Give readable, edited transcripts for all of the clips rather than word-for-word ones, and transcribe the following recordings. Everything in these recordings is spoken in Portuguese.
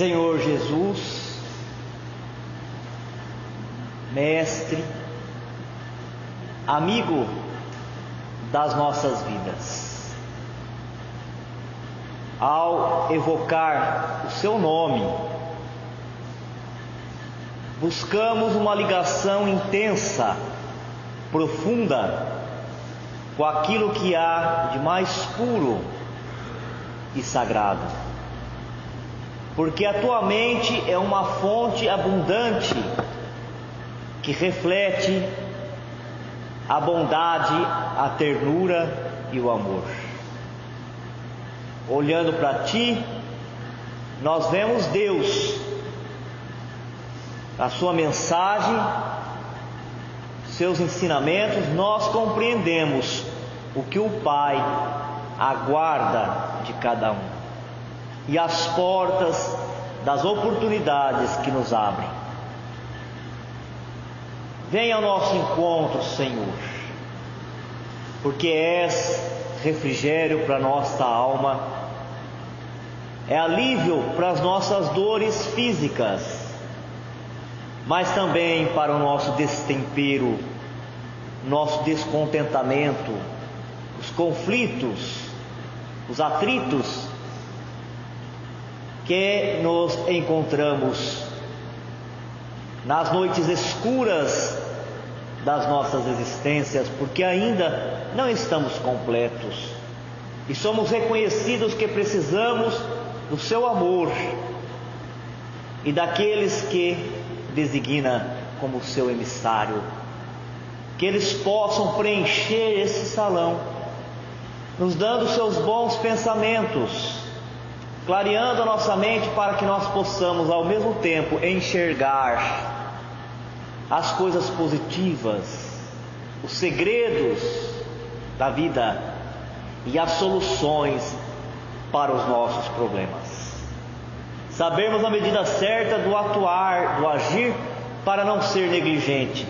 Senhor Jesus, Mestre, amigo das nossas vidas, ao evocar o Seu nome, buscamos uma ligação intensa, profunda, com aquilo que há de mais puro e sagrado, porque a Tua mente é uma fonte abundante que reflete a bondade, a ternura e o amor. Olhando para Ti, nós vemos Deus, a Sua mensagem, Seus ensinamentos, nós compreendemos o que o Pai aguarda de cada um e as portas das oportunidades que nos abrem. Venha ao nosso encontro, Senhor, porque és refrigério para a nossa alma, é alívio para as nossas dores físicas, mas também para o nosso destempero, nosso descontentamento, os conflitos, os atritos que nos encontramos nas noites escuras das nossas existências, porque ainda não estamos completos e somos reconhecidos que precisamos do Seu amor e daqueles que designa como Seu emissário, que eles possam preencher esse salão, nos dando Seus bons pensamentos, clareando a nossa mente para que nós possamos ao mesmo tempo enxergar as coisas positivas, os segredos da vida e as soluções para os nossos problemas. Sabermos a medida certa do atuar, do agir, para não ser negligente,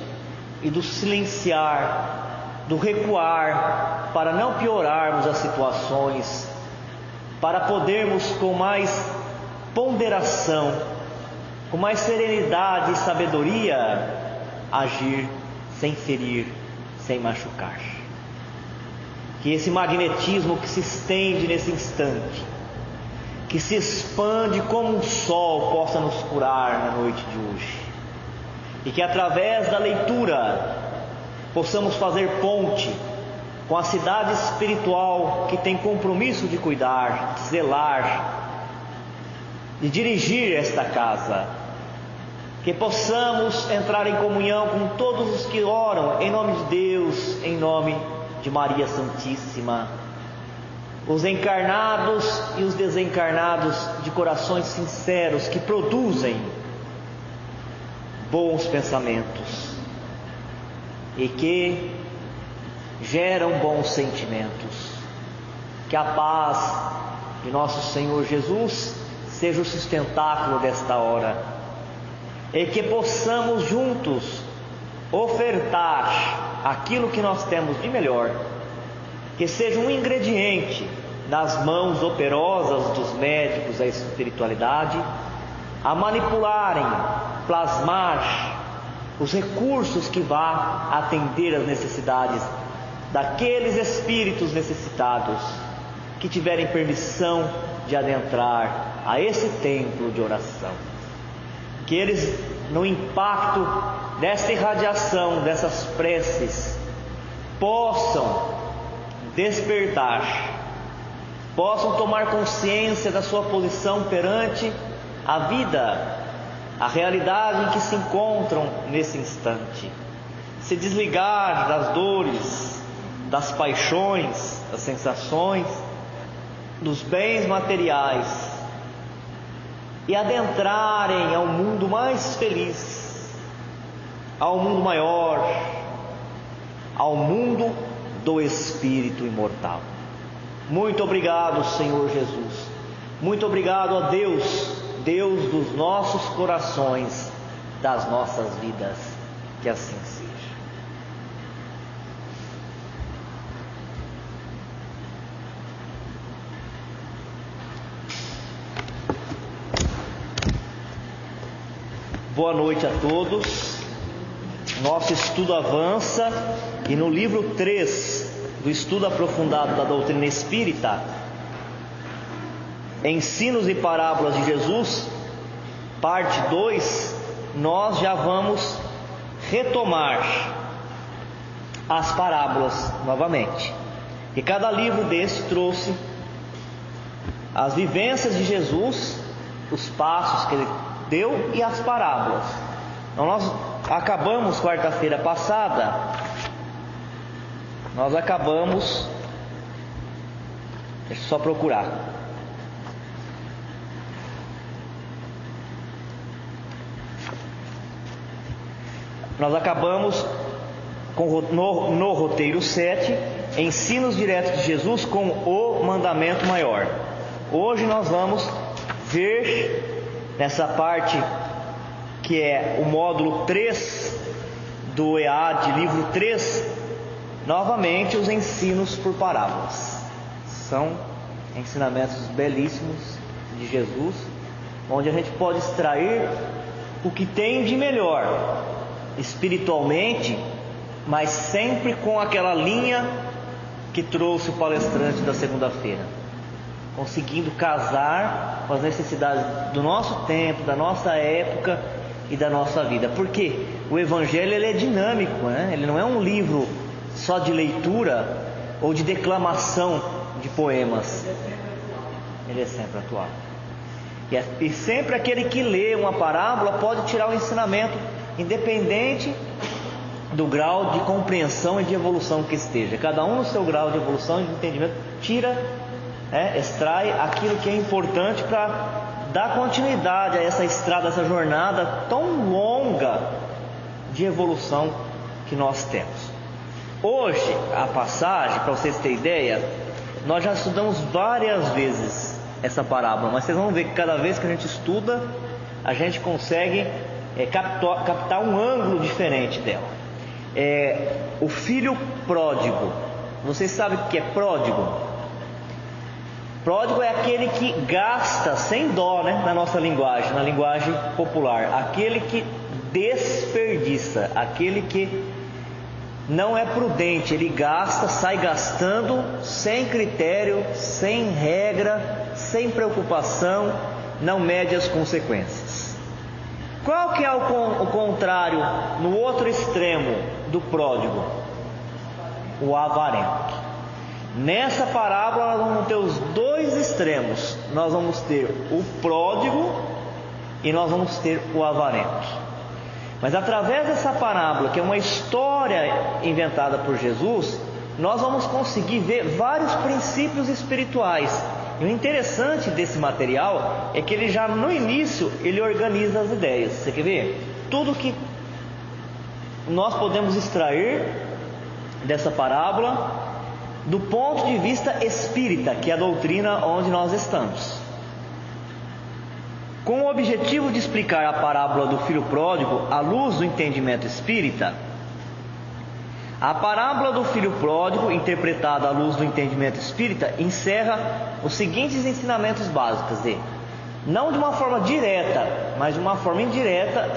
e do silenciar, do recuar, para não piorarmos as situações, para podermos com mais ponderação, com mais serenidade e sabedoria, agir sem ferir, sem machucar. Que esse magnetismo que se estende nesse instante, que se expande como um sol, possa nos curar na noite de hoje, e que através da leitura possamos fazer ponte com a cidade espiritual que tem compromisso de cuidar, de zelar, de dirigir esta casa. Que possamos entrar em comunhão com todos os que oram em nome de Deus, em nome de Maria Santíssima, os encarnados e os desencarnados de corações sinceros que produzem bons pensamentos e que geram bons sentimentos. Que a paz de nosso Senhor Jesus seja o sustentáculo desta hora, e que possamos juntos ofertar aquilo que nós temos de melhor, que seja um ingrediente nas mãos operosas dos médicos da espiritualidade, a manipularem, plasmar os recursos que vá atender às necessidades daqueles espíritos necessitados que tiverem permissão de adentrar a esse templo de oração. Que eles, no impacto dessa irradiação, dessas preces, possam despertar, possam tomar consciência da sua posição perante a vida, a realidade em que se encontram nesse instante, se desligar das dores, das paixões, das sensações, dos bens materiais e adentrarem ao mundo mais feliz, ao mundo maior, ao mundo do Espírito imortal. Muito obrigado, Senhor Jesus. Muito obrigado a Deus, Deus dos nossos corações, das nossas vidas. Que assim seja. Boa noite a todos. Nosso estudo avança e no livro 3 do estudo aprofundado da doutrina espírita, Ensinos e Parábolas de Jesus, parte 2, nós já vamos retomar as parábolas novamente. E cada livro desse trouxe as vivências de Jesus, os passos que ele deu e as parábolas. Então nós acabamos quarta-feira passada, deixa eu só procurar. Nós acabamos no roteiro 7, ensinos diretos de Jesus com o mandamento maior. Hoje nós vamos ver nessa parte que é o módulo 3 do EAD, livro 3, novamente os ensinos por parábolas. São ensinamentos belíssimos de Jesus, onde a gente pode extrair o que tem de melhor espiritualmente, mas sempre com aquela linha que trouxe o palestrante da segunda-feira, conseguindo casar com as necessidades do nosso tempo, da nossa época e da nossa vida. Porque o Evangelho ele é dinâmico, né? Ele não é um livro só de leitura ou de declamação de poemas. Ele é sempre atual. E sempre aquele que lê uma parábola pode tirar um ensinamento, independente do grau de compreensão e de evolução que esteja. Cada um no seu grau de evolução e de entendimento tira, extrai aquilo que é importante para dar continuidade a essa estrada, essa jornada tão longa de evolução que nós temos. Hoje, a passagem, para vocês terem ideia, nós já estudamos várias vezes essa parábola, mas vocês vão ver que cada vez que a gente estuda, a gente consegue captar um ângulo diferente dela. O filho pródigo. Vocês sabem o que é pródigo? Pródigo é aquele que gasta sem dó, na nossa linguagem, na linguagem popular. Aquele que desperdiça, aquele que não é prudente, ele gasta, sai gastando sem critério, sem regra, sem preocupação, não mede as consequências. Qual que é o contrário, no outro extremo do pródigo? O avarento. Nessa parábola nós vamos ter os dois extremos. Nós vamos ter o pródigo e nós vamos ter o avarento. Mas através dessa parábola, que é uma história inventada por Jesus, nós vamos conseguir ver vários princípios espirituais. E o interessante desse material é que ele já no início ele organiza as ideias. Você quer ver? Tudo que nós podemos extrair dessa parábola do ponto de vista espírita, que é a doutrina onde nós estamos. Com o objetivo de explicar a parábola do filho pródigo à luz do entendimento espírita, a parábola do filho pródigo, interpretada à luz do entendimento espírita, encerra os seguintes ensinamentos básicos dele. Não de uma forma direta, mas de uma forma indireta.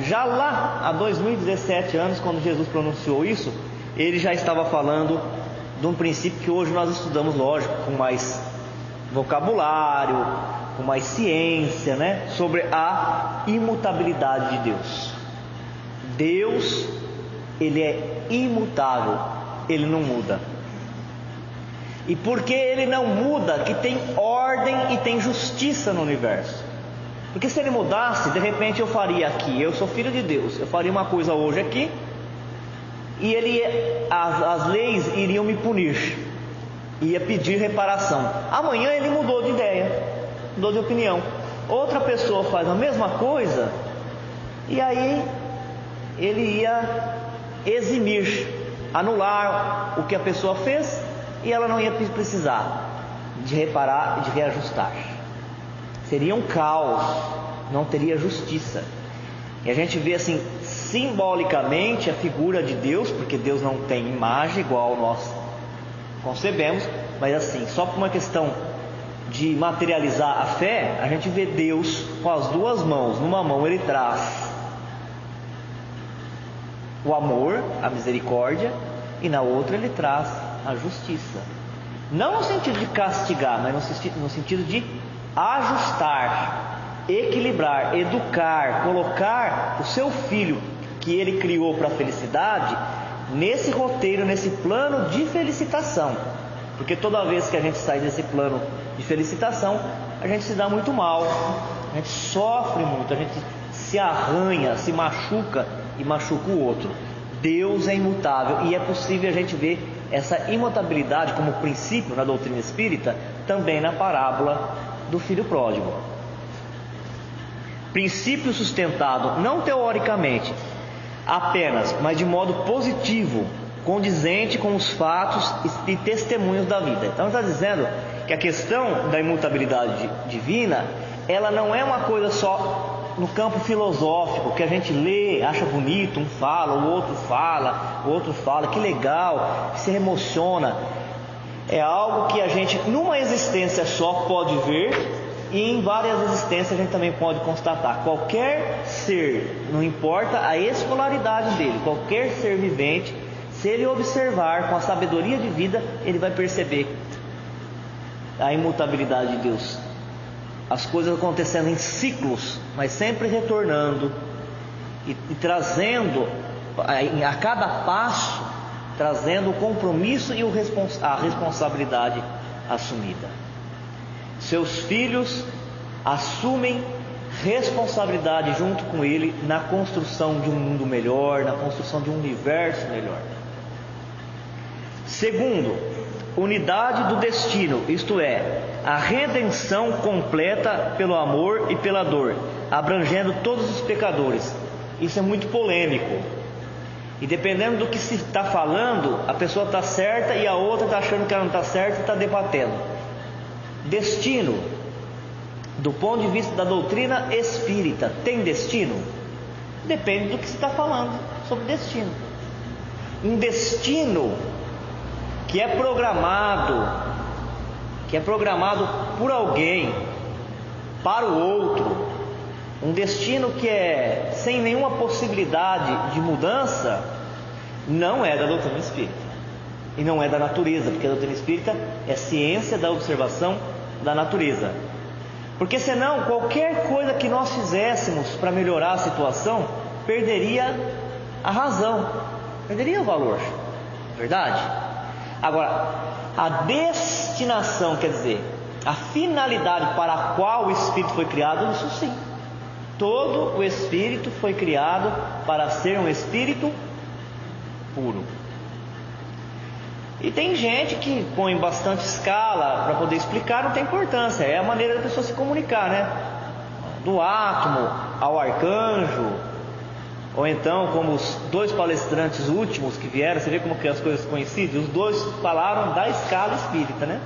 Já lá há 2017 anos, quando Jesus pronunciou isso, ele já estava falando de um princípio que hoje nós estudamos, lógico, com mais vocabulário, com mais ciência, sobre a imutabilidade de Deus. Deus, ele é imutável, ele não muda. E porque ele não muda, que tem ordem e tem justiça no universo. Porque se ele mudasse, de repente eu faria aqui, eu sou filho de Deus, eu faria uma coisa hoje aqui, e as leis iriam me punir, ia pedir reparação. Amanhã ele mudou de ideia, mudou de opinião. Outra pessoa faz a mesma coisa, e aí ele ia eximir, anular o que a pessoa fez, e ela não ia precisar de reparar e de reajustar. Seria um caos, não teria justiça. E a gente vê assim, simbolicamente, a figura de Deus, porque Deus não tem imagem igual nós concebemos, mas assim, só por uma questão de materializar a fé, a gente vê Deus com as duas mãos. Numa mão ele traz o amor, a misericórdia, e na outra ele traz a justiça. Não no sentido de castigar, mas no sentido de ajustar, equilibrar, educar, colocar o seu filho que ele criou para a felicidade nesse roteiro, nesse plano de felicitação. Porque toda vez que a gente sai desse plano de felicitação, a gente se dá muito mal, a gente sofre muito, a gente se arranha, se machuca e machuca o outro. Deus é imutável e é possível a gente ver essa imutabilidade como princípio na doutrina espírita, também na parábola do filho pródigo. Princípio sustentado não teoricamente apenas, mas de modo positivo, condizente com os fatos e testemunhos da vida. Então está dizendo que a questão da imutabilidade divina, ela não é uma coisa só no campo filosófico, que a gente lê, acha bonito, um fala, o outro fala, que legal, se emociona. É algo que a gente numa existência só pode ver, e em várias existências a gente também pode constatar. Qualquer ser, não importa a escolaridade dele, qualquer ser vivente, se ele observar com a sabedoria de vida, ele vai perceber a imutabilidade de Deus. As coisas acontecendo em ciclos, mas sempre retornando e trazendo a cada passo, trazendo o compromisso e a responsabilidade assumida. Seus filhos assumem responsabilidade junto com ele na construção de um mundo melhor, na construção de um universo melhor. Segundo, unidade do destino, isto é, a redenção completa pelo amor e pela dor, abrangendo todos os pecadores. Isso é muito polêmico, e dependendo do que se está falando, a pessoa está certa e a outra está achando que ela não está certa e está debatendo. Destino, do ponto de vista da doutrina espírita, tem destino? Depende do que se está falando sobre destino. Um destino que é programado por alguém para o outro, um destino que é sem nenhuma possibilidade de mudança, não é da doutrina espírita e não é da natureza, porque a doutrina espírita é ciência da observação da natureza. Porque senão qualquer coisa que nós fizéssemos para melhorar a situação perderia a razão, perderia o valor, verdade? Agora, a destinação, quer dizer, a finalidade para a qual o Espírito foi criado, isso sim. Todo o Espírito foi criado para ser um Espírito puro. E tem gente que põe bastante escala para poder explicar, não tem importância, é a maneira da pessoa se comunicar, né? Do átomo ao arcanjo, ou então como os dois palestrantes últimos que vieram, você vê como que as coisas coincidem, os dois falaram da escala espírita, né?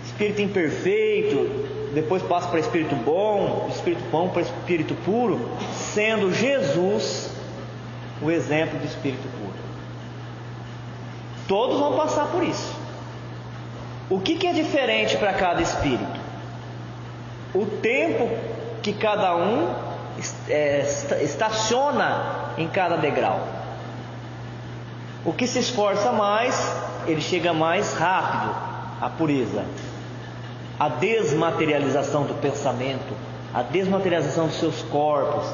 Espírito imperfeito, depois passa para espírito bom para espírito puro, sendo Jesus o exemplo do espírito puro. Todos vão passar por isso. O que é diferente para cada espírito? O tempo que cada um estaciona em cada degrau. O que se esforça mais, ele chega mais rápido à pureza. A desmaterialização do pensamento, a desmaterialização dos seus corpos.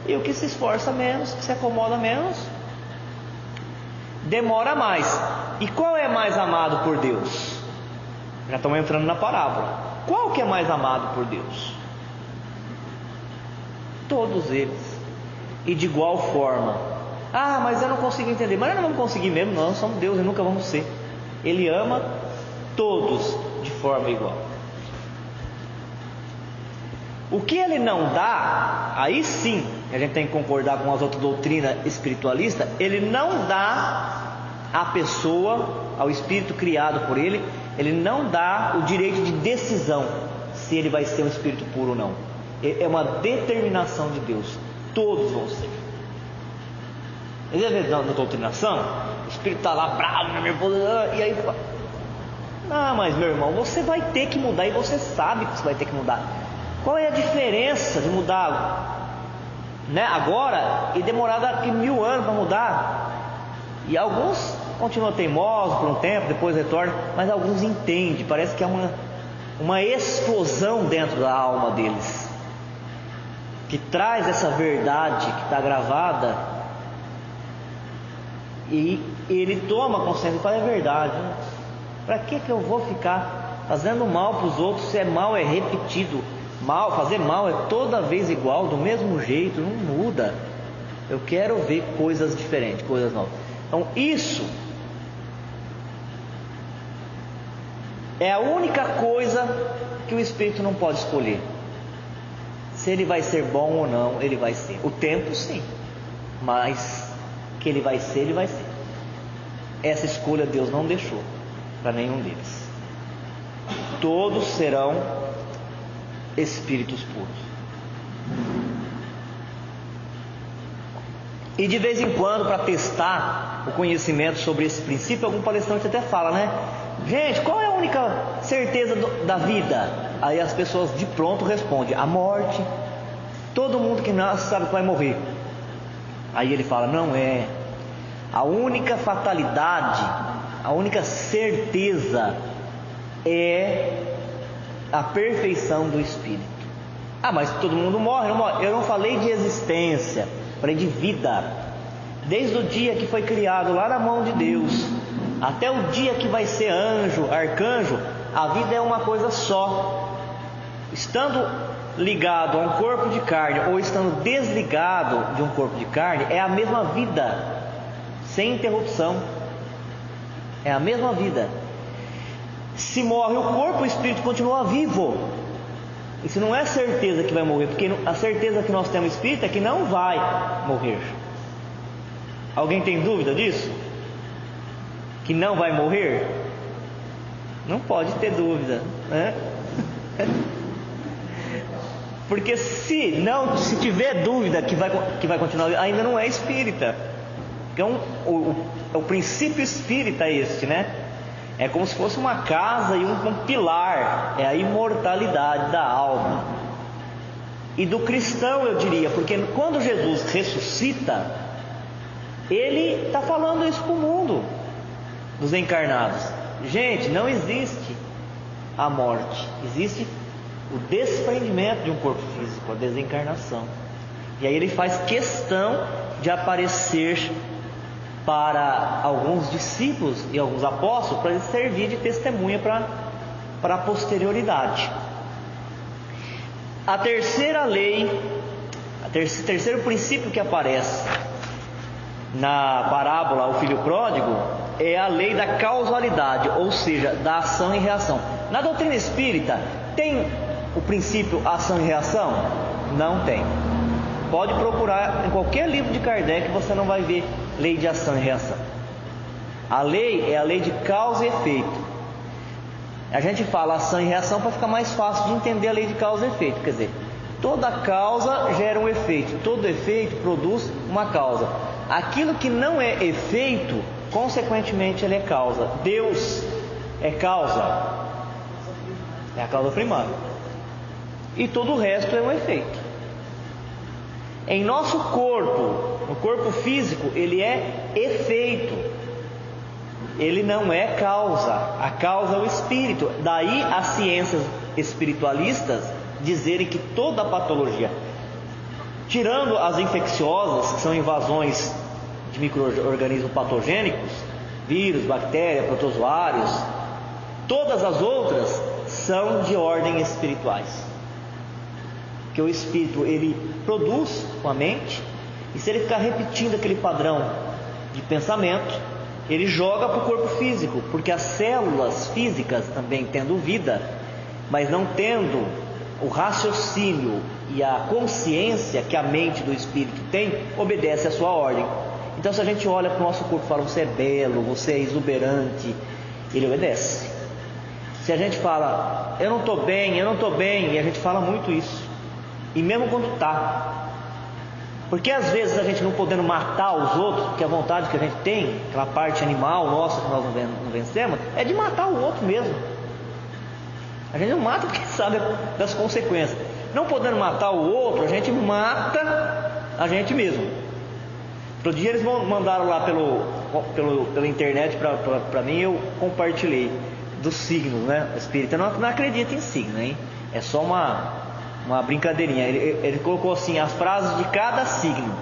E o que se esforça menos, que se acomoda menos, demora mais. E qual é mais amado por Deus? Já estamos entrando na parábola. Qual que é mais amado por Deus? Todos eles. E de igual forma. Ah, mas eu não consigo entender. Mas nós não vamos conseguir mesmo, nós somos Deus e nunca vamos ser. Ele ama todos de forma igual. O que ele não dá, aí sim, a gente tem que concordar com as outras doutrinas espiritualistas, ele não dá à pessoa, ao espírito criado por ele, ele não dá o direito de decisão se ele vai ser um espírito puro ou não. É uma determinação de Deus. Todos vão ser. Na doutrinação, o espírito está lá bravo, nervoso, e aí fala: não, mas meu irmão, você vai ter que mudar, e você sabe que você vai ter que mudar. Qual é a diferença de mudar né, agora, e demorado aqui 1000 anos para mudar. E alguns continuam teimosos por um tempo, depois retornam, mas alguns entendem. Parece que há uma explosão dentro da alma deles, que traz essa verdade que está gravada, e ele toma consciência e fala: é verdade, né? Para que eu vou ficar fazendo mal para os outros? Se é mal, é repetido. Mal, fazer mal é toda vez igual, do mesmo jeito, não muda. Eu quero ver coisas diferentes, coisas novas. Então isso é a única coisa que o Espírito não pode escolher. Se ele vai ser bom ou não, ele vai ser. O tempo, sim, mas que ele vai ser, ele vai ser. Essa escolha Deus não deixou para nenhum deles. Todos serão espíritos puros. E de vez em quando, para testar o conhecimento sobre esse princípio, algum palestrante até fala, né? Gente, qual é a única certeza da vida? Aí as pessoas de pronto respondem: a morte. Todo mundo que nasce sabe que vai morrer. Aí ele fala: não é. A única fatalidade, a única certeza é a perfeição do Espírito. Ah, mas todo mundo morre, não morre. Eu não falei de existência, falei de vida. Desde o dia que foi criado lá na mão de Deus, até o dia que vai ser anjo, arcanjo, a vida é uma coisa só. Estando ligado a um corpo de carne ou estando desligado de um corpo de carne, é a mesma vida, sem interrupção. É a mesma vida. Se morre o corpo, o espírito continua vivo. Isso não é certeza que vai morrer, porque a certeza que nós temos espírito é que não vai morrer. Alguém tem dúvida disso? Que não vai morrer? Não pode ter dúvida, né? Porque se tiver dúvida que vai continuar, ainda não é espírita. Então o princípio espírita é este, né? É como se fosse uma casa e um pilar. É a imortalidade da alma. E do cristão, eu diria, porque quando Jesus ressuscita, ele está falando isso para o mundo dos encarnados. Gente, não existe a morte, existe o desprendimento de um corpo físico, a desencarnação. E aí ele faz questão de aparecer para alguns discípulos e alguns apóstolos, para ele servir de testemunha para a posterioridade. A terceira lei, terceiro princípio que aparece na parábola O Filho Pródigo é a lei da causalidade, ou seja, da ação e reação. Na doutrina espírita tem o princípio ação e reação? Não tem. Pode procurar em qualquer livro de Kardec, você não vai ver lei de ação e reação. A lei é a lei de causa e efeito. A gente fala ação e reação para ficar mais fácil de entender a lei de causa e efeito. Quer dizer, toda causa gera um efeito, todo efeito produz uma causa. Aquilo que não é efeito, consequentemente ele é causa. Deus é causa, é a causa primária, e todo o resto é um efeito. Em nosso corpo, no corpo físico, ele é efeito, ele não é causa. A causa é o espírito. Daí as ciências espiritualistas dizerem que toda a patologia, tirando as infecciosas, que são invasões de micro-organismos patogênicos, vírus, bactérias, protozoários, todas as outras são de ordem espirituais. Que o espírito ele produz com a mente, e se ele ficar repetindo aquele padrão de pensamento, ele joga para o corpo físico, porque as células físicas também tendo vida, mas não tendo o raciocínio e a consciência que a mente do espírito tem, obedece à sua ordem. Então se a gente olha para o nosso corpo e fala: você é belo, você é exuberante, ele obedece. Se a gente fala: eu não estou bem, e a gente fala muito isso, e mesmo quando está, porque às vezes a gente não podendo matar os outros, porque a vontade que a gente tem, aquela parte animal nossa que nós não vencemos, é de matar o outro mesmo. A gente não mata porque sabe das consequências. Não podendo matar o outro, a gente mata a gente mesmo. Outro dia eles mandaram lá pela internet para mim, eu compartilhei dos signos, né? O espírita não acredita em signo, hein? É só uma brincadeirinha. Ele colocou assim as frases de cada signo.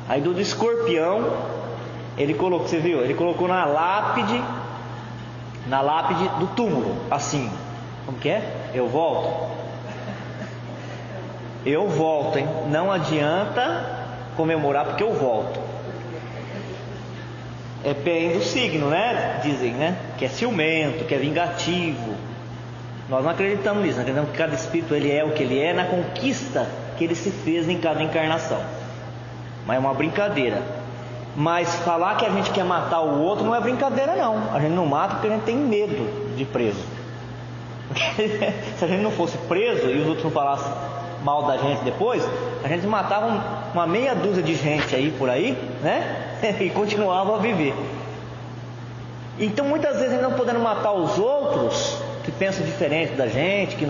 Aí do escorpião, ele colocou, você viu? Ele colocou na lápide do túmulo, assim. Como que é? Eu volto, hein? Não adianta comemorar porque eu volto. É bem do signo, né? Dizem, né? Que é ciumento, que é vingativo. Nós não acreditamos nisso. Nós acreditamos que cada espírito ele é o que ele é na conquista que ele se fez em cada encarnação. Mas é uma brincadeira. Mas falar que a gente quer matar o outro não é brincadeira, não. A gente não mata porque a gente tem medo de preso. Se a gente não fosse preso e os outros não falassem mal da gente depois, a gente matava uma meia dúzia de gente aí por aí, né? E continuava a viver. Então muitas vezes a gente não podendo matar os outros que pensam diferente da gente, quem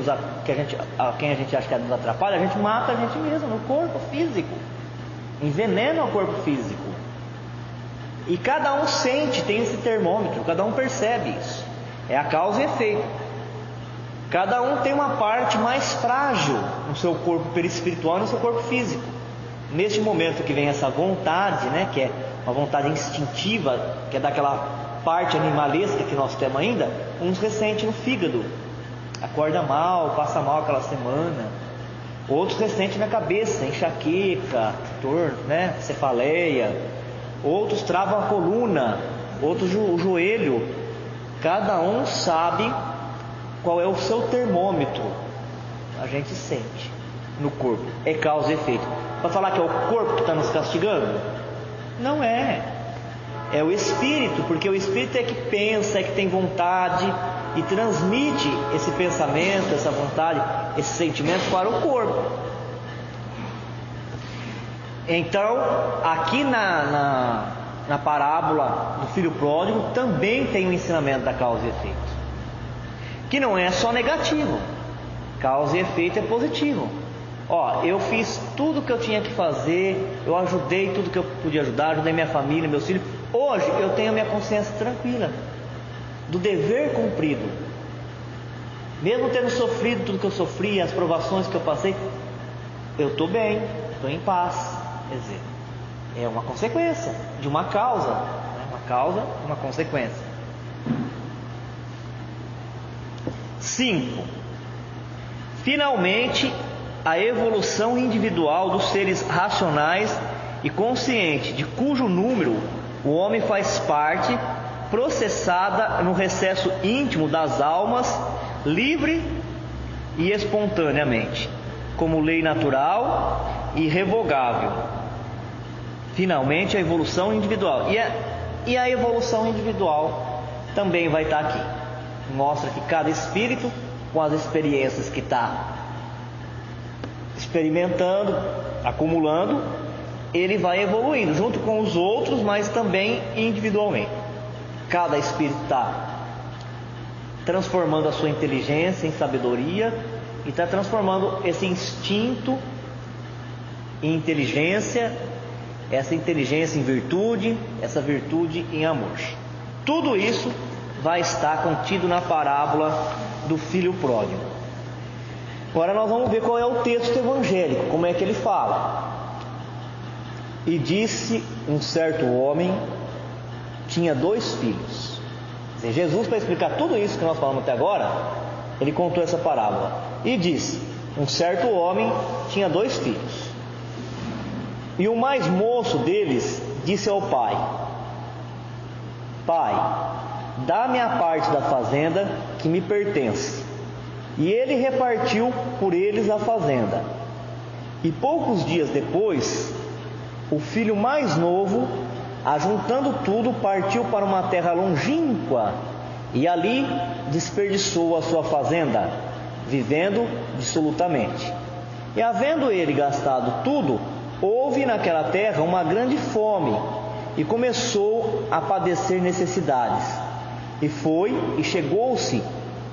a gente acha que nos atrapalha, a gente mata a gente mesmo no corpo físico, envenena o corpo físico. E cada um sente, tem esse termômetro, cada um percebe isso. É a causa e efeito. Cada um tem uma parte mais frágil no seu corpo perispiritual e no seu corpo físico. Neste momento que vem essa vontade, né, que é uma vontade instintiva, que é daquela parte animalesca que nós temos ainda, uns ressentem no fígado, acorda mal, passa mal aquela semana. Outros ressentem na cabeça, enxaqueca, dor, né, cefaleia. Outros travam a coluna, outros o joelho. Cada um sabe qual é o seu termômetro. A gente sente no corpo. É causa e efeito. Para falar que é o corpo que está nos castigando? Não é. É o espírito, porque o espírito é que pensa, é que tem vontade e transmite esse pensamento, essa vontade, esse sentimento para o corpo. Então, aqui na parábola do filho pródigo também tem o ensinamento da causa e efeito, que não é só negativo. Causa e efeito é positivo. Eu fiz tudo que eu tinha que fazer, eu ajudei tudo que eu podia ajudar, ajudei minha família, meus filhos. Hoje eu tenho a minha consciência tranquila do dever cumprido, mesmo tendo sofrido tudo que eu sofri, as provações que eu passei, eu estou bem, estou em paz. Quer dizer, é uma consequência de uma causa, né? Uma causa, uma consequência. 5. Finalmente, a evolução individual dos seres racionais e conscientes, de cujo número o homem faz parte, processada no recesso íntimo das almas, livre e espontaneamente, como lei natural e irrevogável. Finalmente, a evolução individual. E a evolução individual também vai estar aqui. Mostra que cada espírito, com as experiências que está experimentando, acumulando, ele vai evoluindo junto com os outros, mas também individualmente. Cada espírito está transformando a sua inteligência em sabedoria e está transformando esse instinto em inteligência, essa inteligência em virtude, essa virtude em amor. Tudo isso vai estar contido na parábola do filho pródigo. Agora nós vamos ver qual é o texto evangélico, como é que ele fala. E disse um certo homem, tinha 2 filhos. Quer dizer, Jesus, para explicar tudo isso que nós falamos até agora, ele contou essa parábola. E disse, um certo homem tinha 2 filhos. E o mais moço deles disse ao pai: Pai, dá-me a parte da fazenda que me pertence. E ele repartiu por eles a fazenda. E poucos dias depois, o filho mais novo, ajuntando tudo, partiu para uma terra longínqua e ali desperdiçou a sua fazenda, vivendo dissolutamente. E havendo ele gastado tudo, houve naquela terra uma grande fome e começou a padecer necessidades. E foi e chegou-se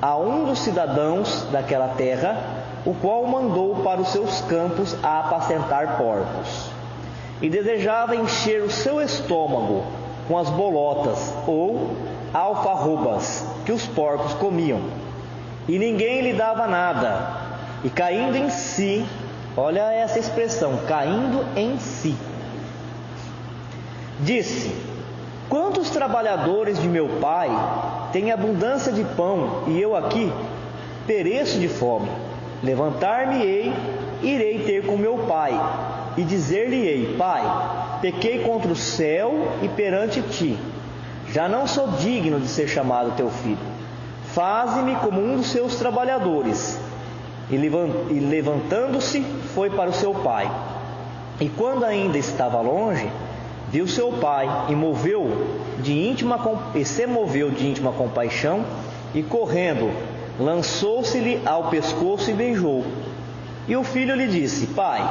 a um dos cidadãos daquela terra, o qual o mandou para os seus campos a apacentar porcos. e desejava encher o seu estômago com as bolotas ou alfarrobas que os porcos comiam, e ninguém lhe dava nada, e caindo em si, olha essa expressão, caindo em si, disse: quantos trabalhadores de meu pai têm abundância de pão, e eu aqui pereço de fome. Levantar-me-ei, irei ter com meu pai, e dizer-lhe-ei: Pai, pequei contra o céu e perante ti, já não sou digno de ser chamado teu filho. Faze-me como um dos seus trabalhadores. E levantando-se, foi para o seu pai. E quando ainda estava longe, viu seu pai e se moveu de íntima compaixão, e correndo, lançou-se-lhe ao pescoço e beijou. E o filho lhe disse: Pai,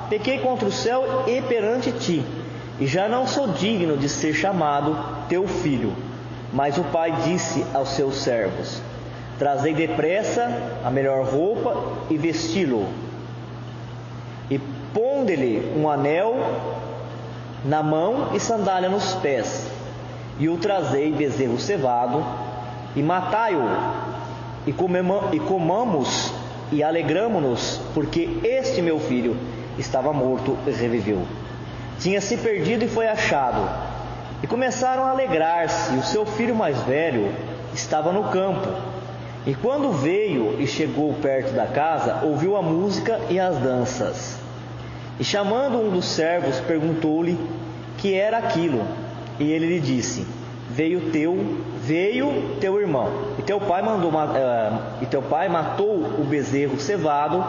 pequei contra o céu e perante ti, e já não sou digno de ser chamado teu filho. Mas o pai disse aos seus servos: Trazei depressa a melhor roupa e vesti-lo, e ponde-lhe um anel na mão e sandália nos pés, e o trazei bezerro cevado, e matai-o, e comamos e alegramo-nos, porque este meu filho estava morto e reviveu, tinha se perdido e foi achado. E começaram a alegrar-se. E o seu filho mais velho estava no campo. E quando veio e chegou perto da casa, ouviu a música e as danças. E chamando um dos servos, perguntou-lhe que era aquilo. E ele lhe disse: veio teu irmão, e teu pai matou o bezerro cevado,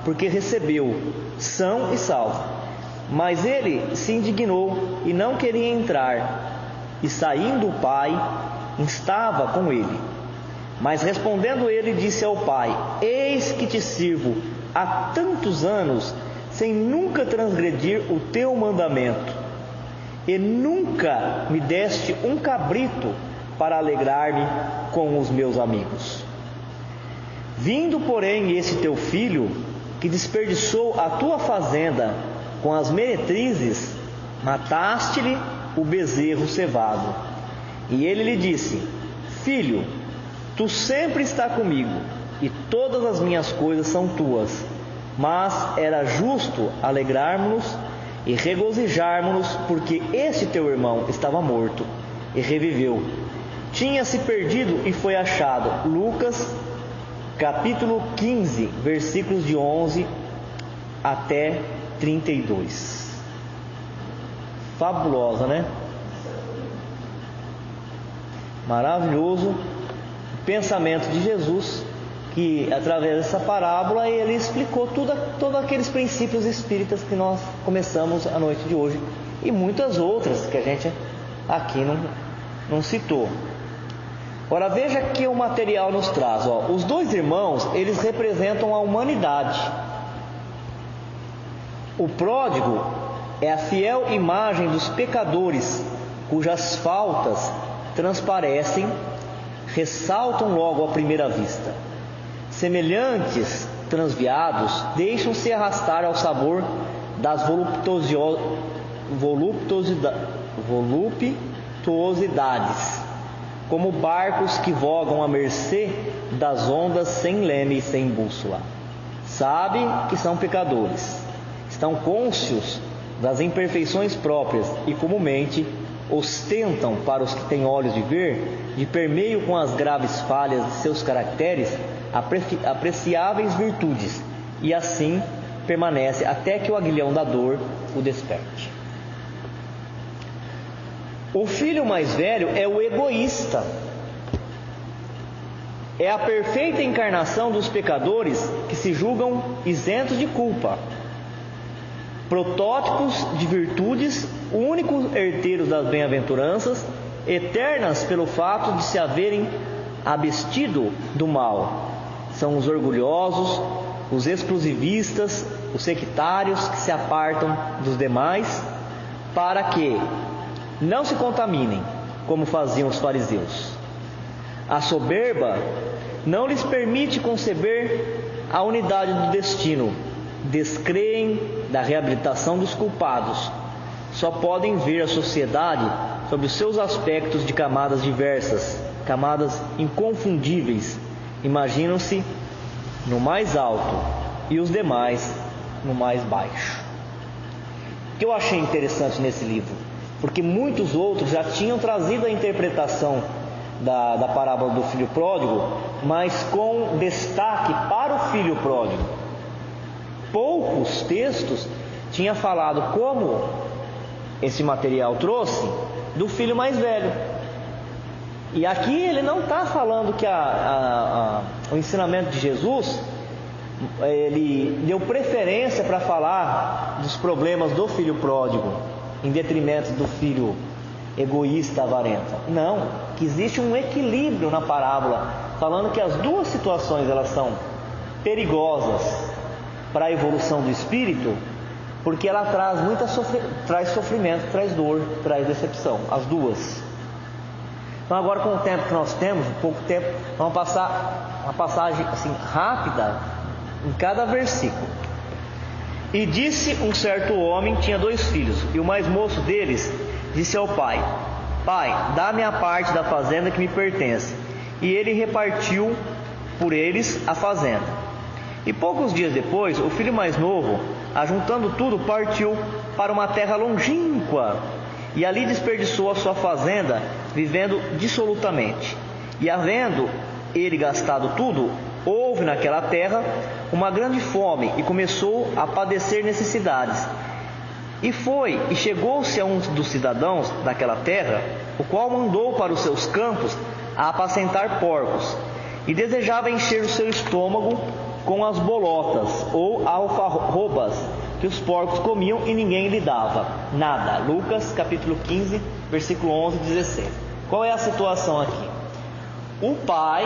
porque recebeu são e salvo. Mas ele se indignou e não queria entrar. E saindo o pai, estava com ele. Mas respondendo ele, disse ao pai: Eis que te sirvo há tantos anos, sem nunca transgredir o teu mandamento, e nunca me deste um cabrito para alegrar-me com os meus amigos. Vindo, porém, esse teu filho, que desperdiçou a tua fazenda com as meretrizes, mataste-lhe o bezerro cevado. E ele lhe disse: Filho, tu sempre estás comigo, e todas as minhas coisas são tuas. Mas era justo alegrarmos-nos e regozijarmos-nos, porque este teu irmão estava morto e reviveu, tinha se perdido e foi achado. Lucas capítulo 15, versículos de 11 até 32. Fabulosa, né? Maravilhoso o pensamento de Jesus, que através dessa parábola ele explicou todos aqueles princípios espíritas que nós começamos a noite de hoje, e muitas outras que a gente aqui não citou. Ora, veja que o material nos traz, os dois irmãos, eles representam a humanidade. O pródigo é a fiel imagem dos pecadores, cujas faltas transparecem, ressaltam logo à primeira vista. Semelhantes transviados deixam-se arrastar ao sabor das voluptuosidades, como barcos que vogam à mercê das ondas, sem leme e sem bússola. Sabem que são pecadores, estão cônscios das imperfeições próprias e comumente ostentam, para os que têm olhos de ver, de permeio com as graves falhas de seus caracteres, apreciáveis virtudes, e assim permanece até que o aguilhão da dor o desperte. O filho mais velho é o egoísta, é a perfeita encarnação dos pecadores que se julgam isentos de culpa, protótipos de virtudes, únicos herdeiros das bem-aventuranças, eternas pelo fato de se haverem abstido do mal. São os orgulhosos, os exclusivistas, os sectários que se apartam dos demais, para que não se contaminem, como faziam os fariseus. A soberba não lhes permite conceber a unidade do destino. Descreem da reabilitação dos culpados, só podem ver a sociedade sob os seus aspectos de camadas diversas, camadas inconfundíveis. Imaginam-se no mais alto e os demais no mais baixo. O que eu achei interessante nesse livro, porque muitos outros já tinham trazido a interpretação da parábola do filho pródigo, mas com destaque para o filho pródigo. Poucos textos tinham falado, como esse material trouxe, do filho mais velho. E aqui ele não está falando que o ensinamento de Jesus, ele deu preferência para falar dos problemas do filho pródigo, em detrimento do filho egoísta, avarento. Não, que existe um equilíbrio na parábola, falando que as duas situações elas são perigosas para a evolução do espírito, porque ela traz sofrimento, traz dor, traz decepção, as duas. Então agora, com o tempo que nós temos, pouco tempo, vamos passar uma passagem assim rápida em cada versículo. E disse um certo homem, tinha 2 filhos, e o mais moço deles disse ao pai: Pai, dá-me a parte da fazenda que me pertence. E ele repartiu por eles a fazenda. E poucos dias depois, o filho mais novo, ajuntando tudo, partiu para uma terra longínqua, e ali desperdiçou a sua fazenda, vivendo dissolutamente. E havendo ele gastado tudo, houve naquela terra uma grande fome, e começou a padecer necessidades. E chegou-se a um dos cidadãos daquela terra, o qual mandou para os seus campos a apacentar porcos, e desejava encher o seu estômago com as bolotas ou alfarrobas que os porcos comiam, e ninguém lhe dava nada. Lucas capítulo 15, versículo 11 e 16. Qual é a situação aqui? O pai,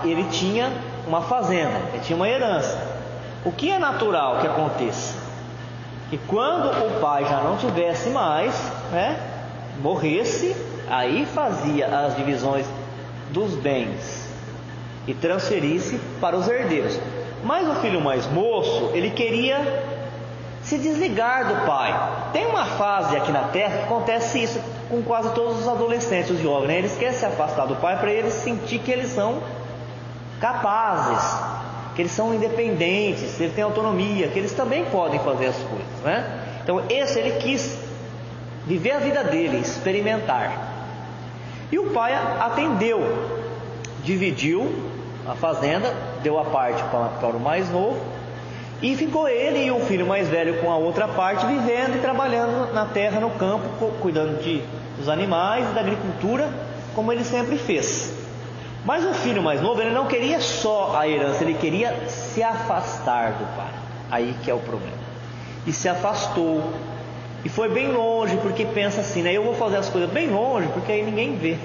ele tinha uma fazenda, ele tinha uma herança. O que é natural que aconteça? Que quando o pai já não tivesse mais, morresse, aí fazia as divisões dos bens e transferisse para os herdeiros. Mas o filho mais moço, ele queria se desligar do pai. Tem uma fase aqui na terra que acontece isso com quase todos os adolescentes, os jovens, né? Eles querem se afastar do pai para eles sentir que eles são capazes, que eles são independentes, que eles têm autonomia, que eles também podem fazer as coisas, né? Então ele quis viver a vida dele, experimentar. E o pai atendeu, dividiu a fazenda, deu a parte para o mais novo, e ficou ele e o filho mais velho com a outra parte, vivendo e trabalhando na terra, no campo, cuidando dos animais e da agricultura, como ele sempre fez. Mas o filho mais novo, ele não queria só a herança, ele queria se afastar do pai. Aí que é o problema. E se afastou, e foi bem longe, porque pensa assim, né? Eu vou fazer as coisas bem longe, porque aí ninguém vê.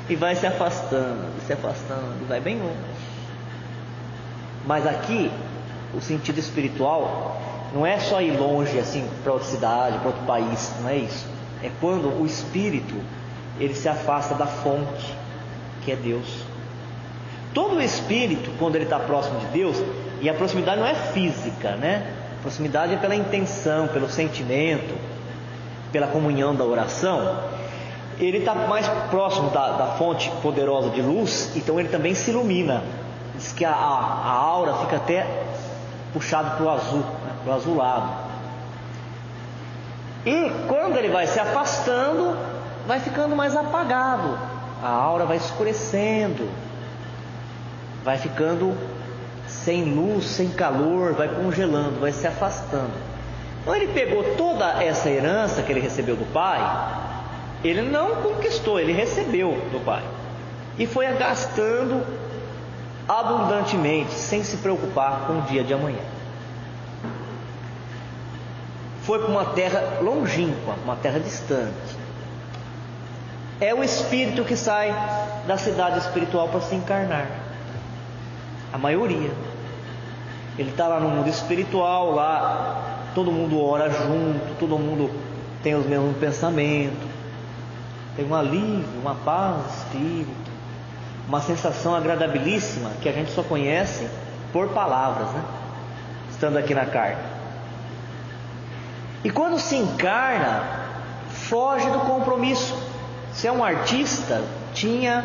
E vai se afastando, e vai bem longe. Mas aqui, o sentido espiritual não é só ir longe assim para outra cidade, para outro país, não é isso. É quando o espírito, ele se afasta da fonte, que é Deus. Todo espírito, quando ele está próximo de Deus, e a proximidade não é física, né? A proximidade é pela intenção, pelo sentimento, pela comunhão da oração. Ele está mais próximo da fonte poderosa de luz, então ele também se ilumina. Diz que a aura fica até puxada para o azul, né? Para o azulado. E quando ele vai se afastando, vai ficando mais apagado. A aura vai escurecendo, vai ficando sem luz, sem calor, vai congelando, vai se afastando. Então ele pegou toda essa herança que ele recebeu do pai, ele não conquistou, ele recebeu do pai, e foi gastando abundantemente, sem se preocupar com o dia de amanhã. Foi para uma terra longínqua, uma terra distante. É o espírito que sai da cidade espiritual para se encarnar. A maioria. Ele está lá no mundo espiritual, lá todo mundo ora junto, todo mundo tem os mesmos pensamentos, tem um alívio, uma paz de espírito, uma sensação agradabilíssima que a gente só conhece por palavras, né? Estando aqui na carne. E quando se encarna, foge do compromisso. Se é um artista, tinha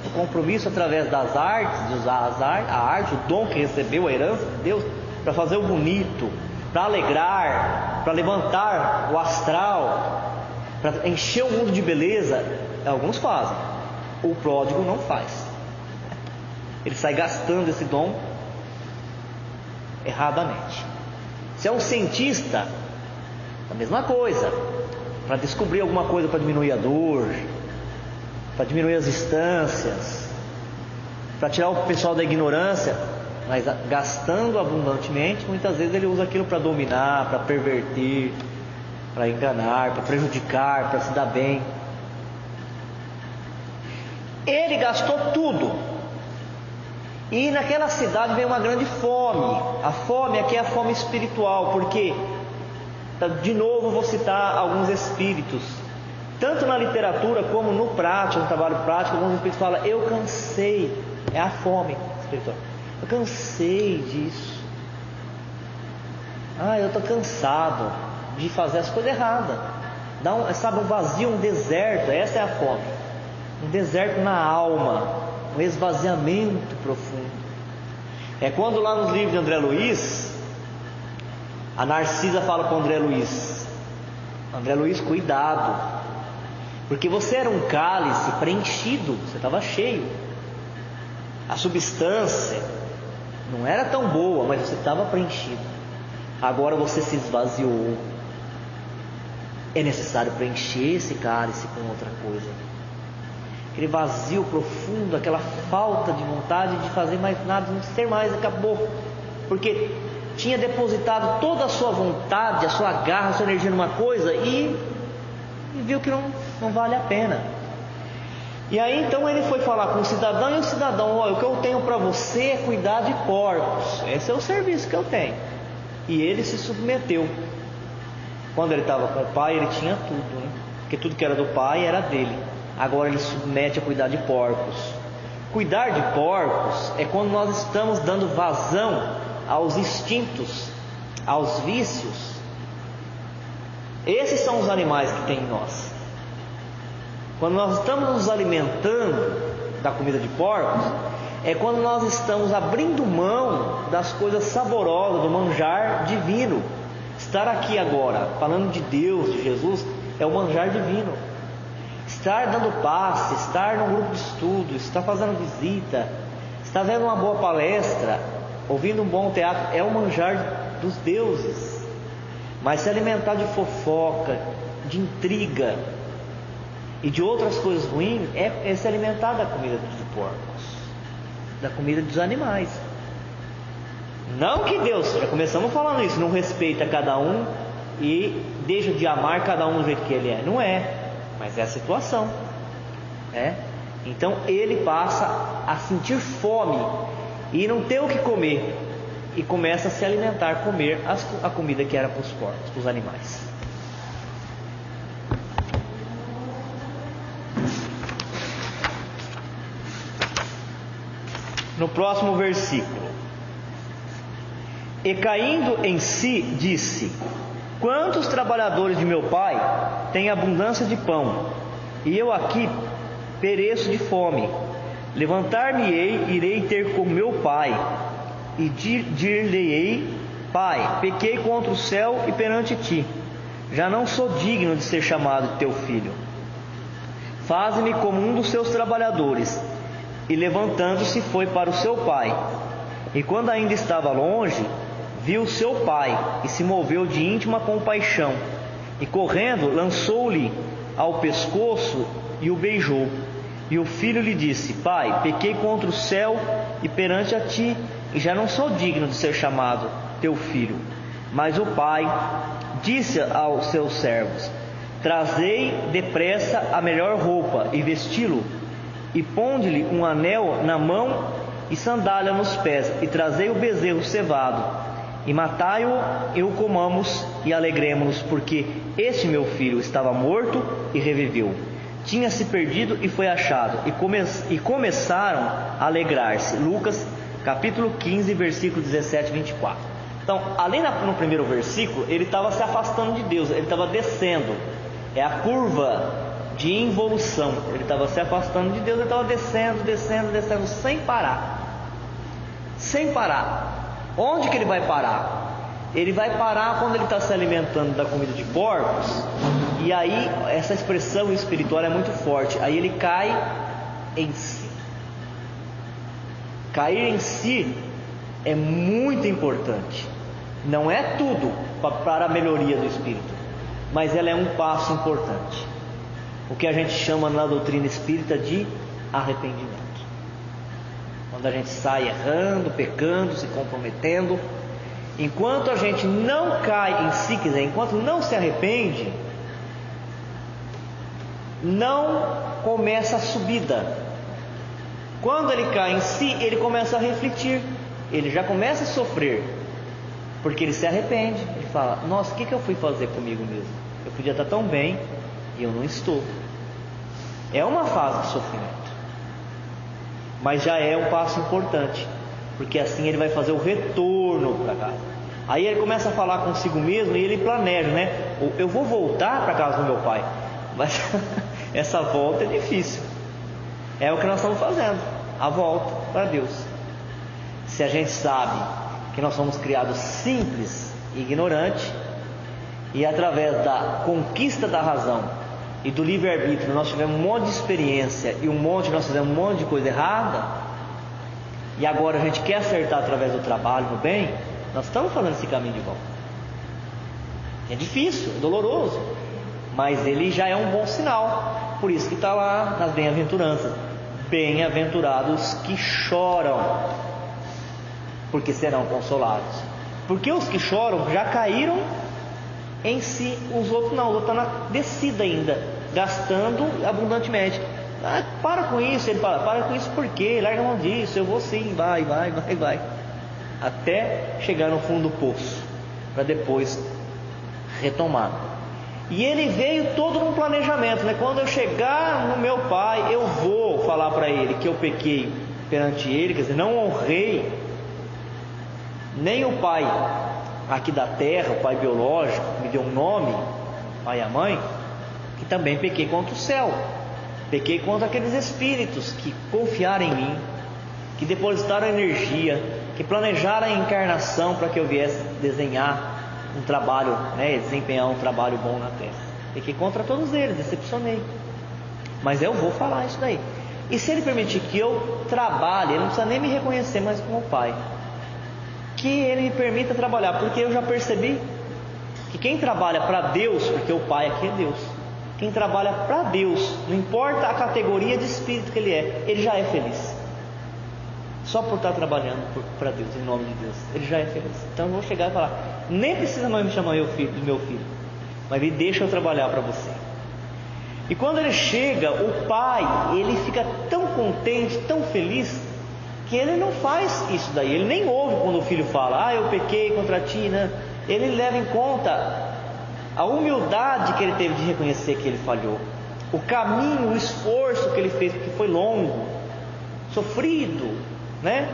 o compromisso através das artes, de usar a arte, o dom que recebeu, a herança de Deus, para fazer o bonito, para alegrar, para levantar o astral, para encher o mundo de beleza. Alguns fazem, o pródigo não faz. Ele sai gastando esse dom erradamente. Se é um cientista, a mesma coisa, para descobrir alguma coisa para diminuir a dor, para diminuir as distâncias, para tirar o pessoal da ignorância, mas gastando abundantemente. Muitas vezes ele usa aquilo para dominar, para perverter, para enganar, para prejudicar, para se dar bem. Ele gastou tudo. E naquela cidade veio uma grande fome. A fome aqui é a fome espiritual, porque, de novo vou citar alguns espíritos, tanto na literatura como no prático, no trabalho prático, alguns espíritos falam: eu cansei, é a fome espiritual, eu cansei disso, eu estou cansado de fazer as coisas erradas, dá um vazio, um deserto. Essa é a fome, um deserto na alma, um esvaziamento profundo. É quando lá nos livros de André Luiz, a Narcisa fala para o André Luiz: André Luiz, cuidado, porque você era um cálice preenchido, você estava cheio, a substância não era tão boa, mas você estava preenchido. Agora você se esvaziou, é necessário preencher esse cálice com outra coisa. Aquele vazio profundo, aquela falta de vontade de fazer mais nada, não ser mais, acabou, porque tinha depositado toda a sua vontade, a sua garra, a sua energia numa coisa e viu que não vale a pena. E aí então ele foi falar com o cidadão, e o cidadão: olha, o que eu tenho para você é cuidar de porcos, esse é o serviço que eu tenho. E ele se submeteu. Quando ele estava com o pai, ele tinha tudo, né? Porque tudo que era do pai era dele. Agora ele se submete a cuidar de porcos. Cuidar de porcos é quando nós estamos dando vazão aos instintos, aos vícios. Esses são os animais que tem em nós. Quando nós estamos nos alimentando da comida de porcos, é quando nós estamos abrindo mão das coisas saborosas, do manjar divino. Estar aqui agora, falando de Deus, de Jesus, é o manjar divino. Estar dando passe, estar num grupo de estudo, estar fazendo visita, estar vendo uma boa palestra, ouvindo um bom teatro, é o manjar dos deuses. Mas se alimentar de fofoca, de intriga e de outras coisas ruins, é se alimentar da comida dos porcos, da comida dos animais. Não que Deus, já começamos falando isso, não respeita cada um e deixa de amar cada um do jeito que ele é. Não é, mas é a situação, Então ele passa a sentir fome e não ter o que comer, e começa a se alimentar, comer a comida que era para os porcos, para os animais. No próximo versículo: e caindo em si, disse: quantos trabalhadores de meu pai têm abundância de pão, e eu aqui pereço de fome. Levantar-me-ei, irei ter com meu pai, e dir-lhe-ei: pai, pequei contra o céu e perante ti, já não sou digno de ser chamado de teu filho. Faze-me como um dos seus trabalhadores. E levantando-se foi para o seu pai. E quando ainda estava longe, viu seu pai, e se moveu de íntima compaixão, e correndo lançou-lhe ao pescoço e o beijou. E o filho lhe disse: pai, pequei contra o céu e perante a ti, e já não sou digno de ser chamado teu filho. Mas o pai disse aos seus servos: trazei depressa a melhor roupa e vesti-lo, e ponde-lhe um anel na mão e sandália nos pés, e trazei o bezerro cevado, e matai-o e o comamos e alegremo-nos, porque este meu filho estava morto e reviveu, tinha-se perdido e foi achado, e começaram a alegrar-se. Lucas capítulo 15, versículo 17 e 24. Então, além no primeiro versículo, ele estava se afastando de Deus, ele estava descendo. É a curva de involução. Ele estava se afastando de Deus, ele estava descendo, descendo, descendo, sem parar. Sem parar. Onde que ele vai parar? Ele vai parar quando ele está se alimentando da comida de porcos. E aí, essa expressão espiritual é muito forte. Aí ele cai em si. Cair em si é muito importante. Não é tudo para a melhoria do espírito, mas ela é um passo importante. O que a gente chama na doutrina espírita de arrependimento. Quando a gente sai errando, pecando, se comprometendo, enquanto a gente não cai em si, quer dizer, enquanto não se arrepende, não começa a subida. Quando ele cai em si, ele começa a refletir, ele já começa a sofrer, porque ele se arrepende, ele fala: nossa, o que eu fui fazer comigo mesmo? Eu podia estar tão bem e eu não estou. É uma fase de sofrimento, mas já é um passo importante, porque assim ele vai fazer o retorno para casa. Aí ele começa a falar consigo mesmo e ele planeja, né? Eu vou voltar para casa do meu pai, mas essa volta é difícil. É o que nós estamos fazendo, a volta para Deus. Se a gente sabe que nós somos criados simples e ignorantes, e através da conquista da razão e do livre-arbítrio nós tivemos um monte de experiência e nós fizemos um monte de coisa errada, e agora a gente quer acertar através do trabalho, do bem, nós estamos fazendo esse caminho de volta. É difícil, é doloroso, mas ele já é um bom sinal. Por isso que está lá nas bem-aventuranças: bem-aventurados que choram, porque serão consolados. Porque os que choram já caíram em si, os outros não, os outros estão na descida ainda, gastando abundantemente. Para com isso, ele fala: para com isso por quê? Larga a mão disso, eu vou sim, vai, até chegar no fundo do poço, para depois retomar. E ele veio todo num planejamento, né? Quando eu chegar no meu pai, eu vou falar para ele que eu pequei perante ele, quer dizer, não honrei nem o pai aqui da terra, o pai biológico, que me deu um nome, pai e a mãe, que também pequei contra o céu, pequei contra aqueles espíritos que confiaram em mim, que depositaram energia, que planejaram a encarnação para que eu viesse desenhar um trabalho, né, desempenhar um trabalho bom na terra. Pequei contra todos eles, decepcionei. Mas eu vou falar isso daí. E se ele permitir que eu trabalhe, ele não precisa nem me reconhecer mais como pai, que ele me permita trabalhar, porque eu já percebi que quem trabalha para Deus, porque o pai aqui é Deus, quem trabalha para Deus, não importa a categoria de espírito que ele já é feliz. Só por estar trabalhando para Deus, em nome de Deus, ele já é feliz. Então eu vou chegar e falar: nem precisa mais me chamar meu filho, mas ele deixa eu trabalhar para você. E quando ele chega, o pai, ele fica tão contente, tão feliz, que ele não faz isso daí. Ele nem ouve quando o filho fala: eu pequei contra ti, né? Ele leva em conta a humildade que ele teve de reconhecer que ele falhou, o caminho, o esforço que ele fez, que foi longo, sofrido, né?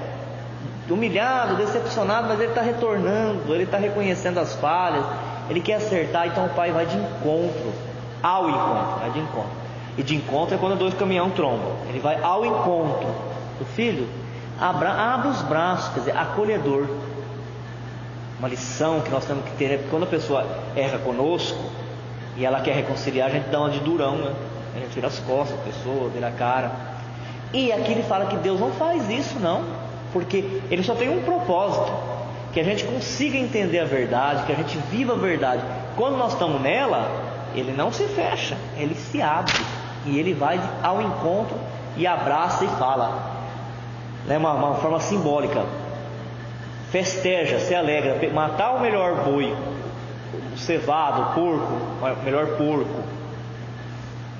Humilhado, decepcionado, mas ele está retornando, ele está reconhecendo as falhas, ele quer acertar. Então o pai vai de encontro, vai de encontro. E de encontro é quando dois caminhões trombam. Ele vai ao encontro do filho, abre os braços, quer dizer, acolhedor. Uma lição que nós temos que ter, né? Porque quando a pessoa erra conosco e ela quer reconciliar, a gente dá uma de durão, né? A gente vira as costas da pessoa, vira a cara. E aqui ele fala que Deus não faz isso, não, porque ele só tem um propósito: que a gente consiga entender a verdade, que a gente viva a verdade. Quando nós estamos nela, ele não se fecha, ele se abre, e ele vai ao encontro e abraça e fala, né, uma forma simbólica: festeja, se alegra. Matar o melhor boi, o cevado, o porco, o melhor porco,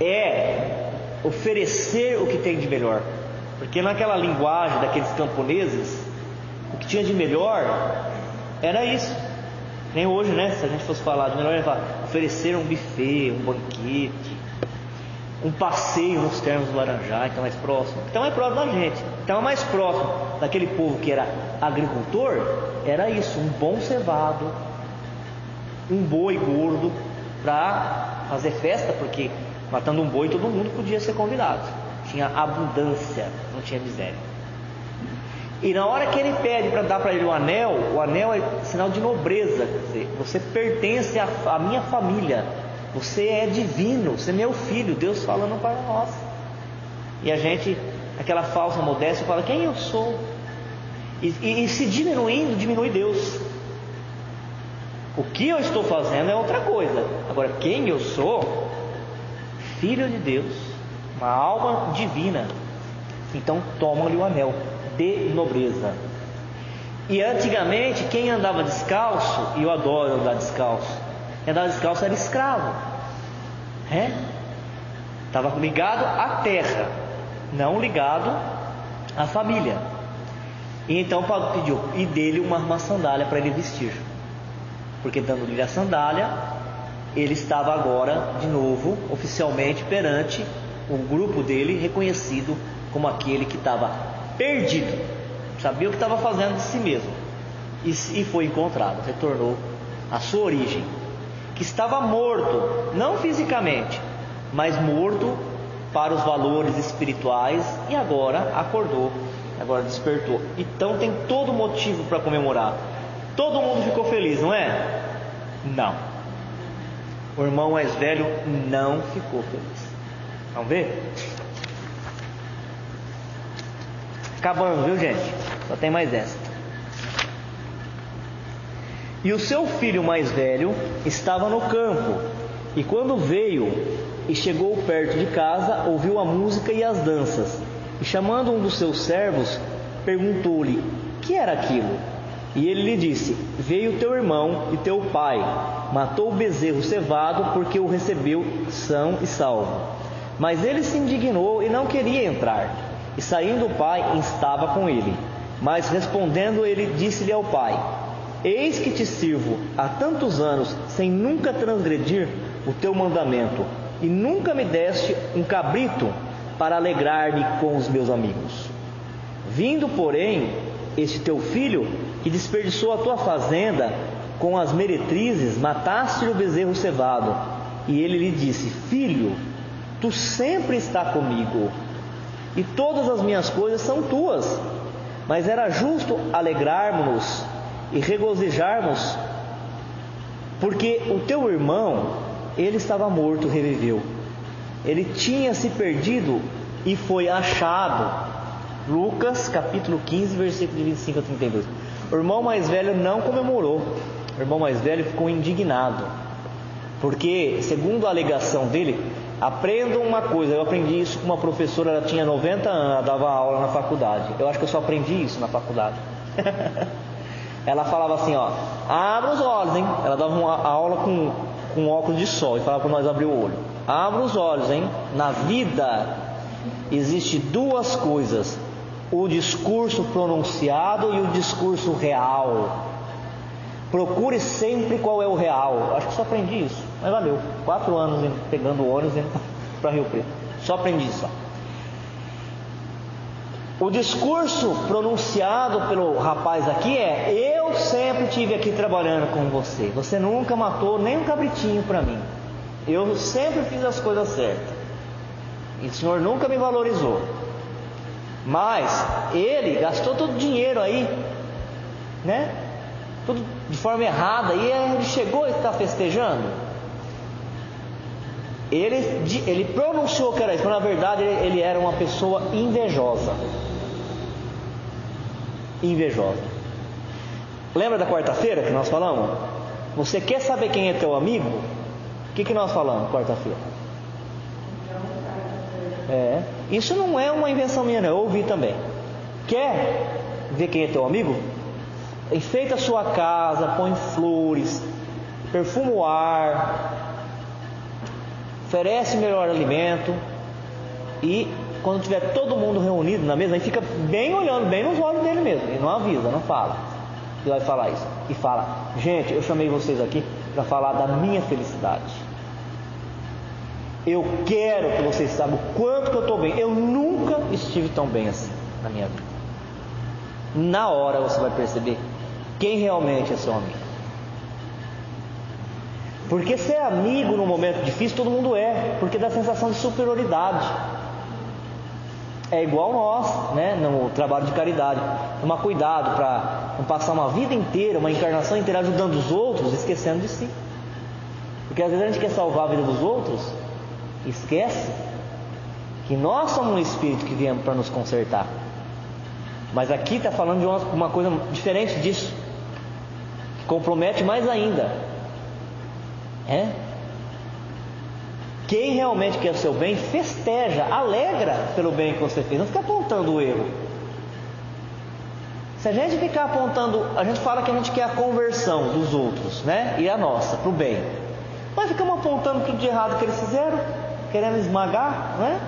é oferecer o que tem de melhor. Porque naquela linguagem daqueles camponeses, o que tinha de melhor era isso. Nem hoje, né? Se a gente fosse falar de melhor, ele fala oferecer um buffet, um banquete. um passeio nos Termos do Laranjal, então é mais próximo. Então é próximo da gente. Então é mais próximo daquele povo que era agricultor, era isso, um bom cevado, um boi gordo, para fazer festa, porque matando um boi todo mundo podia ser convidado. Tinha abundância, não tinha miséria. E na hora que ele pede para dar para ele o anel é sinal de nobreza, quer dizer, você pertence à minha família, você é divino, você é meu filho, Deus falando para nós. E a gente, aquela falsa modéstia, fala: quem eu sou? E se diminuindo, diminui Deus. O que eu estou fazendo é outra coisa. Agora, quem eu sou? Filho de Deus, uma alma divina. Então toma-lhe o anel de nobreza. E antigamente, quem andava descalço, e eu adoro andar descalço, quem andava descalço era escravo, estava ligado à terra, não ligado à família. E então Paulo pediu, e dele uma sandália para ele vestir, porque dando-lhe a sandália, ele estava agora de novo oficialmente perante o grupo dele, reconhecido como aquele que estava perdido, sabia o que estava fazendo de si mesmo, e foi encontrado, retornou à sua origem, que estava morto, não fisicamente, mas morto para os valores espirituais, e agora acordou, agora despertou. Então tem todo motivo para comemorar. Todo mundo ficou feliz, não é? Não. O irmão mais velho não ficou feliz. Vamos ver? Acabando, viu, gente? Só tem mais essa. E o seu filho mais velho estava no campo, e quando veio e chegou perto de casa, ouviu a música e as danças, e chamando um dos seus servos, perguntou-lhe: que era aquilo? E ele lhe disse: veio teu irmão e teu pai, matou o bezerro cevado, porque o recebeu são e salvo. Mas ele se indignou e não queria entrar. E saindo o pai, estava com ele. Mas respondendo ele, disse-lhe ao pai: eis que te sirvo há tantos anos, sem nunca transgredir o teu mandamento, e nunca me deste um cabrito para alegrar-me com os meus amigos. Vindo, porém, este teu filho, que desperdiçou a tua fazenda com as meretrizes, mataste-lhe o bezerro cevado. E ele lhe disse: filho, tu sempre está comigo, e todas as minhas coisas são tuas. Mas era justo alegrarmos-nos e regozijarmos, porque o teu irmão, ele estava morto, reviveu. Ele tinha se perdido e foi achado. Lucas capítulo 15, versículo de 25 a 32. O irmão mais velho não comemorou. O irmão mais velho ficou indignado, porque, segundo a alegação dele, aprendam uma coisa, eu aprendi isso com uma professora, ela tinha 90 anos, ela dava aula na faculdade. Eu acho que eu só aprendi isso na faculdade. Ela falava assim, ó: abra os olhos, hein? Ela dava uma aula com óculos de sol e falava para nós abrir o olho. Abra os olhos, hein? Na vida existe duas coisas: o discurso pronunciado e o discurso real. Procure sempre qual é o real. Acho que só aprendi isso, mas valeu. 4 anos pegando ônibus indo para Rio Preto. Só aprendi isso. O discurso pronunciado pelo rapaz aqui é: eu sempre estive aqui trabalhando com você. Você nunca matou nem um cabritinho para mim. Eu sempre fiz as coisas certas. E o Senhor nunca me valorizou. Mas ele gastou todo o dinheiro aí, né? Tudo de forma errada. E ele chegou e está festejando. Ele pronunciou que era isso, mas na verdade ele era uma pessoa invejosa. Invejosa. Lembra da quarta-feira que nós falamos? Você quer saber quem é teu amigo? O que nós falamos quarta-feira? Isso não é uma invenção minha, não. Eu ouvi também. Quer ver quem é teu amigo? Enfeita a sua casa, põe flores, perfuma o ar, oferece melhor alimento, e quando tiver todo mundo reunido na mesa, aí fica bem olhando, bem nos olhos dele mesmo, e não avisa, não fala. Ele vai falar isso, e fala: gente, eu chamei vocês aqui para falar da minha felicidade. Eu quero que vocês saibam o quanto que eu estou bem. Eu nunca estive tão bem assim na minha vida. Na hora você vai perceber quem realmente é seu amigo. Porque ser amigo no momento difícil todo mundo é, porque dá sensação de superioridade. É igual nós, né, no trabalho de caridade. Tomar cuidado para não passar uma vida inteira, uma encarnação inteira ajudando os outros, esquecendo de si. Porque às vezes a gente quer salvar a vida dos outros, esquece que nós somos um espírito que viemos para nos consertar. Mas aqui está falando de uma coisa diferente disso, que compromete mais ainda. Quem realmente quer o seu bem, festeja, alegra pelo bem que você fez, não fica apontando o erro. Se a gente ficar apontando, a gente fala que a gente quer a conversão dos outros, né? E a nossa, para o bem. Mas ficamos apontando tudo de errado que eles fizeram, querendo esmagar, né?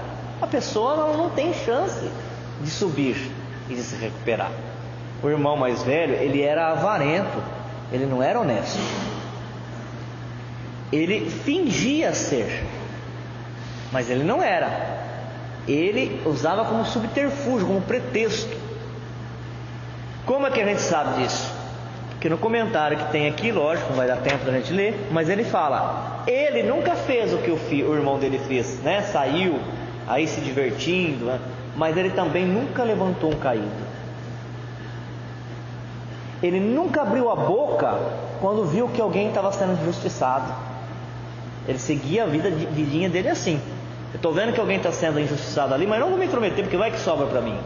A pessoa não tem chance de subir e de se recuperar. O irmão mais velho, ele era avarento, ele não era honesto. Ele fingia ser, mas ele não era. Ele usava como subterfúgio, como pretexto. Como é que a gente sabe disso? Porque no comentário que tem aqui, lógico, não vai dar tempo da gente ler, mas ele fala, ele nunca fez o que o irmão dele fez, né? Saiu aí se divertindo, né? Mas ele também nunca levantou um caído. Ele nunca abriu a boca quando viu que alguém estava sendo injustiçado. Ele seguia a vidinha dele assim. Eu estou vendo que alguém está sendo injustiçado ali, mas não vou me intrometer, porque vai que sobra para mim.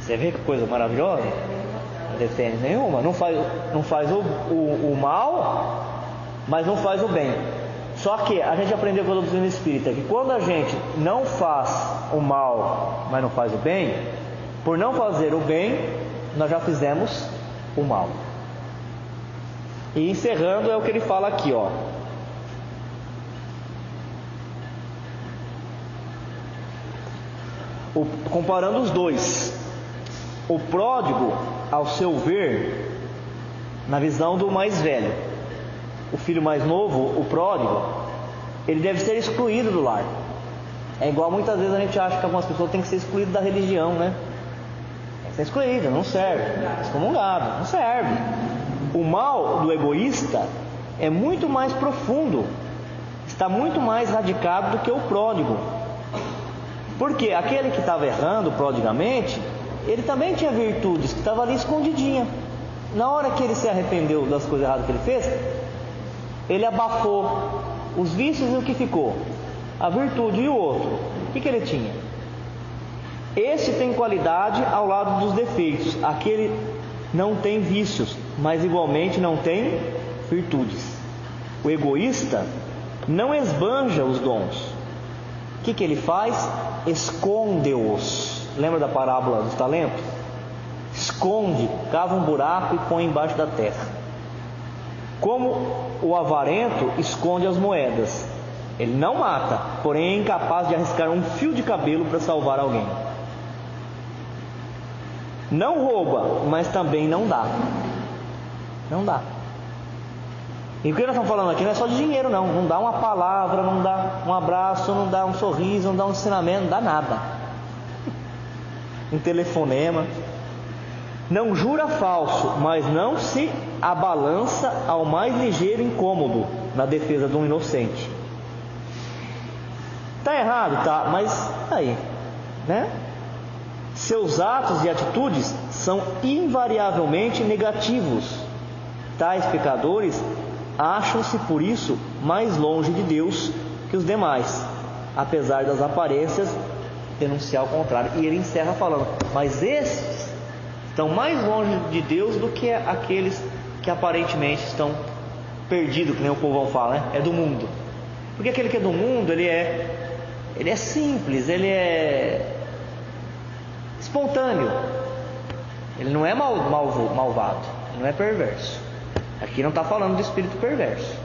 Você vê que coisa maravilhosa? Não defende nenhuma. Não faz o mal, mas não faz o bem. Só que a gente aprendeu com a doutrina espírita que quando a gente não faz o mal, mas não faz o bem, por não fazer o bem, nós já fizemos o mal. E encerrando é o que ele fala aqui, ó. Comparando os dois, o pródigo, ao seu ver, na visão do mais velho, o filho mais novo, o pródigo, ele deve ser excluído do lar. É igual muitas vezes a gente acha que algumas pessoas têm que ser excluídas da religião, né? Tem que ser excluído, não serve, excomungado, não serve. O mal do egoísta é muito mais profundo, está muito mais radicado do que o pródigo. Porque aquele que estava errando prodigamente, ele também tinha virtudes que estavam ali escondidinha. Na hora que ele se arrependeu das coisas erradas que ele fez, ele abafou os vícios e o que ficou? A virtude. E o outro? O que ele tinha? Esse tem qualidade ao lado dos defeitos. Aquele não tem vícios, mas igualmente não tem virtudes. O egoísta não esbanja os dons. O que ele faz? Esconde-os. Lembra da parábola dos talentos? Esconde, cava um buraco e põe embaixo da terra. Como o avarento esconde as moedas. Ele não mata, porém é incapaz de arriscar um fio de cabelo para salvar alguém. Não rouba, mas também não dá. Não dá. E o que nós estamos falando aqui não é só de dinheiro, não. Não dá uma palavra, não dá um abraço, não dá um sorriso, não dá um ensinamento, não dá nada. Um telefonema. Não jura falso, mas não se abalança ao mais ligeiro incômodo na defesa de um inocente. Está errado, tá, mas aí, né? Seus atos e atitudes são invariavelmente negativos. Tais pecadores acham-se por isso mais longe de Deus que os demais, apesar das aparências denunciar o contrário. E ele encerra falando, mas estes estão mais longe de Deus do que aqueles que aparentemente estão perdidos, que nem o povão fala, né? É do mundo. Porque aquele que é do mundo, ele é simples, ele é espontâneo, ele não é malvado, ele não é perverso. Aqui não está falando de espírito perverso.